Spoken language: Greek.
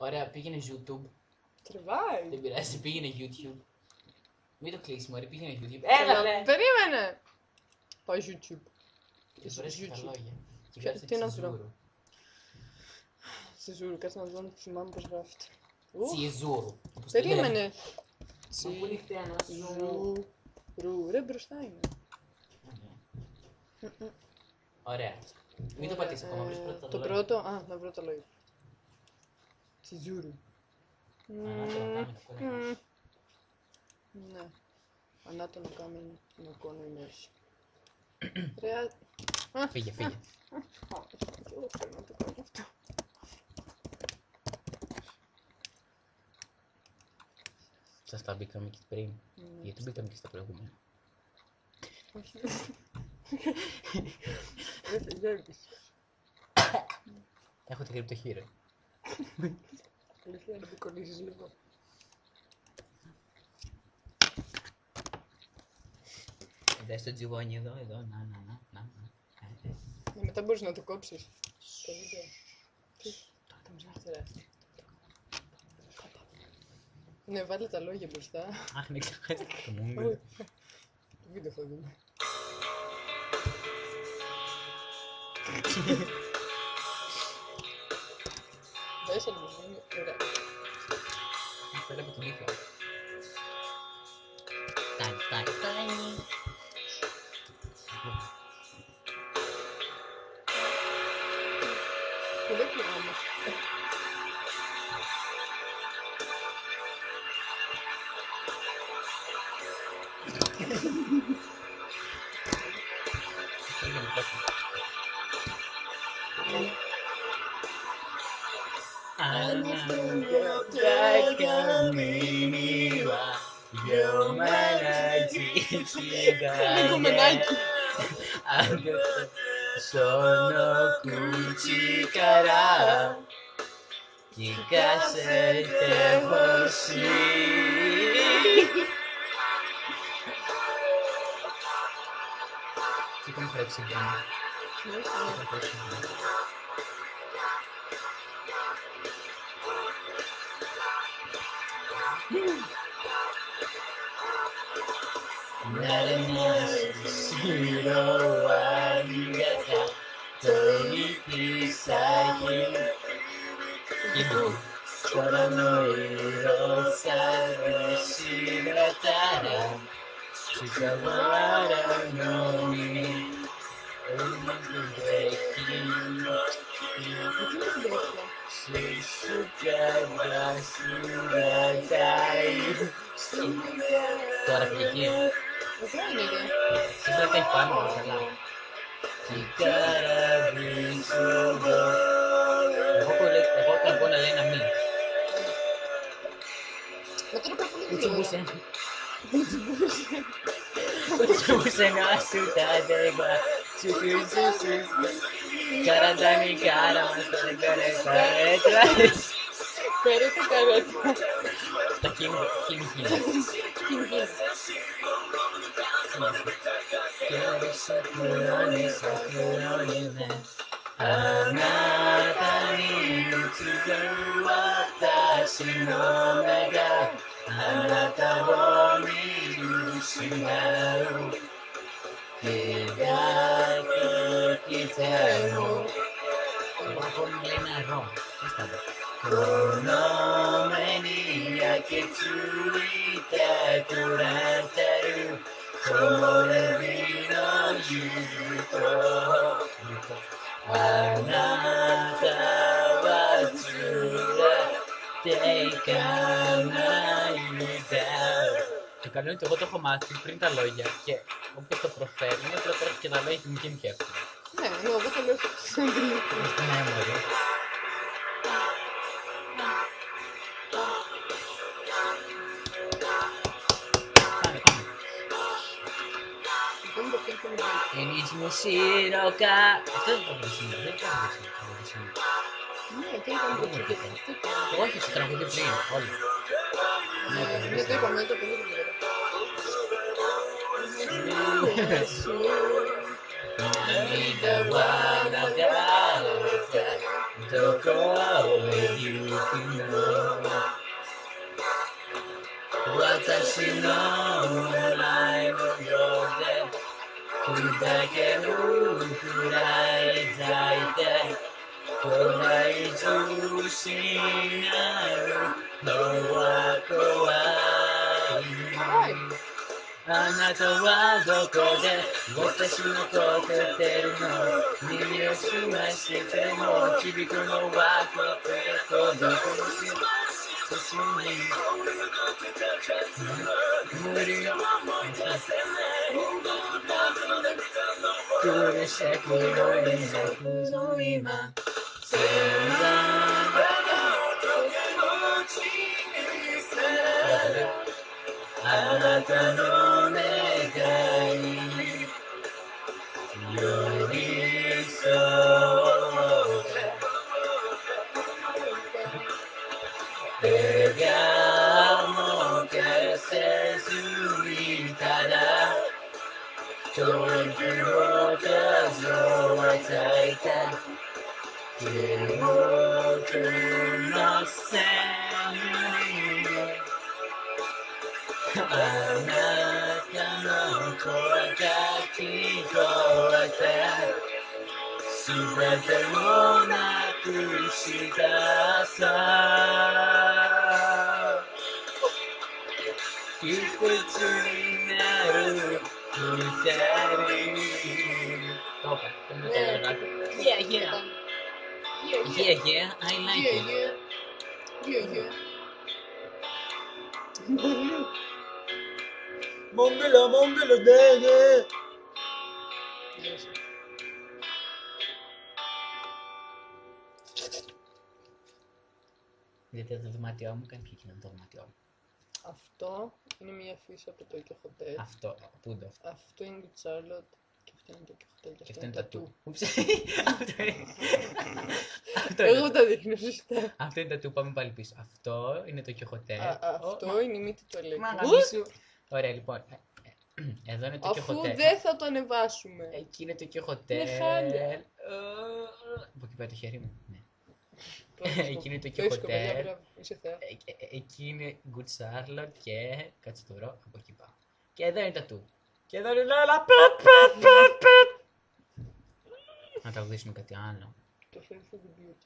Ωραία, πήγαινε YouTube. Τρεβάει. Δεν πειράζει, πήγαινε YouTube. Μην το κλείσει, μωρέ, πήγαινε YouTube. Καλά, Έλα, περίμενε. Πάει YouTube. Και βρες και τα λόγια. Και Τι κάτσε να βρω? τσιζούρου. Στη ζούρου, κάτσε να δω αν θυμάμαι πώς γράφεται. Τσιζούρου. Περίμενε. Μα πού είναι χτένας, Ζούρου. Ρε, μπροστά είναι. Ωραία. Μην το πατήσεις ακόμα, βρεις πρώτα τα Το λόγια. πρώτο, να βρω τα λόγια. Τσιζούρου. Ναι. Ανάτομο κάμενο με κόνο ημέρωση. Ρε, Φύγε, φύγε. κι εγώ θέλω να το κάνω αυτό. Σας τα μπήκαμε και πριν. Γιατί μπήκαμε και στα προηγούμενα. Όχι. Δεν τελειώνεις. Έχω την κρυπτοχή, ρε. Αλήθεια να την κολλήσεις λίγο. Δες το τζιβόνι εδώ, να. Μετά μπορείς να το κόψεις. Το βίντεο. Τώρα τα μισά ρε. Ναι, βάλε τα λόγια μπροστά. Αχ, ναι, ξεχάστηκα το μου. Το βίντεο θα δούμε. Δες αλμοσβήνει, ωραία. Θέλω από την ήχο. Φτάνει. Πολύ κλεινά όμως. Λίγο μενάκι. Sono cuccicarà chi casette così. Τι κάνει χρέψη Τώρα πήγε εκεί. Εδώ είναι ρε. Θες να τα έχει πάνω, καλά. Εγώ καλώ να λέει να μην. Μα τώρα πρέπει Που να τσιμπούσε. Που τσιμπούσε να σου τα δέγμα. Σου καραντάνι κάρα μας τα καρέτα. Καρέτα, καρέτα. Τα χιμ. Το καλό είναι ότι εγώ το έχω μάθει πριν τα λόγια και όπως το προφέρνω, τώρα τρέχει και τα λόγια και μου γίνει πιο εύκολο. Ναι, εγώ θα λέω σαν αγγλικό. Ναι, μωρέ. Ενισμουσίροκα. Αυτό δεν το βρίσκουμε, δεν το βρίσκουμε. Ναι, και ήταν το τσίπι. Όχι, το τραγουδί πριν, όλοι. Δεν το είπαμε, το πολύ γρήγορα. Το κόλλο you can know. のライブ用で砕けるくらい咲いてこない中心なるのは怖いあなたはどこで私のコクテルの耳を澄ましても響くのはここで孤独無理苦しくの今そんなあなたの願い寄り添って笑顔も消せずにただ遠くを数えていた記憶の線にあなたの声が聞こえて全てをなくしたさいくつになる二人どうかこんな感じだな Yeah, yeah. Yeah, yeah, I like it. Mongolo, mongolo, dege. Γιατί το δωμάτιό μου κάνει πιο κοινό το δωμάτιό μου. Αυτό είναι μια αφίσα από το Tokyo Hotel. Αυτό, πού είναι αυτό. Αυτό είναι η Charlotte και αυτό είναι το Tokyo Hotel. Και αυτό είναι τα του. Εγώ τα δείχνω σωστά. Αυτό είναι τα του, πάμε πάλι πίσω. Αυτό είναι το Tokyo Hotel. Αυτό είναι η μύτη του Αλέκου. Ωραία, λοιπόν. Εδώ είναι το Tokyo Hotel. Αφού δεν θα το ανεβάσουμε. Εκεί είναι το Tokyo Hotel. Είναι χάλια. Από εκεί πάει το χέρι μου. Ναι. Εκεί είναι το Tokyo Hotel. Εκεί είναι Good Charlotte και κάτσε το βρω, από εκεί πάω. Και εδώ είναι τα του. Και εδώ είναι Λέλα. Να τραγουδήσουμε κάτι άλλο. Το φέρνει στο βιβλίο.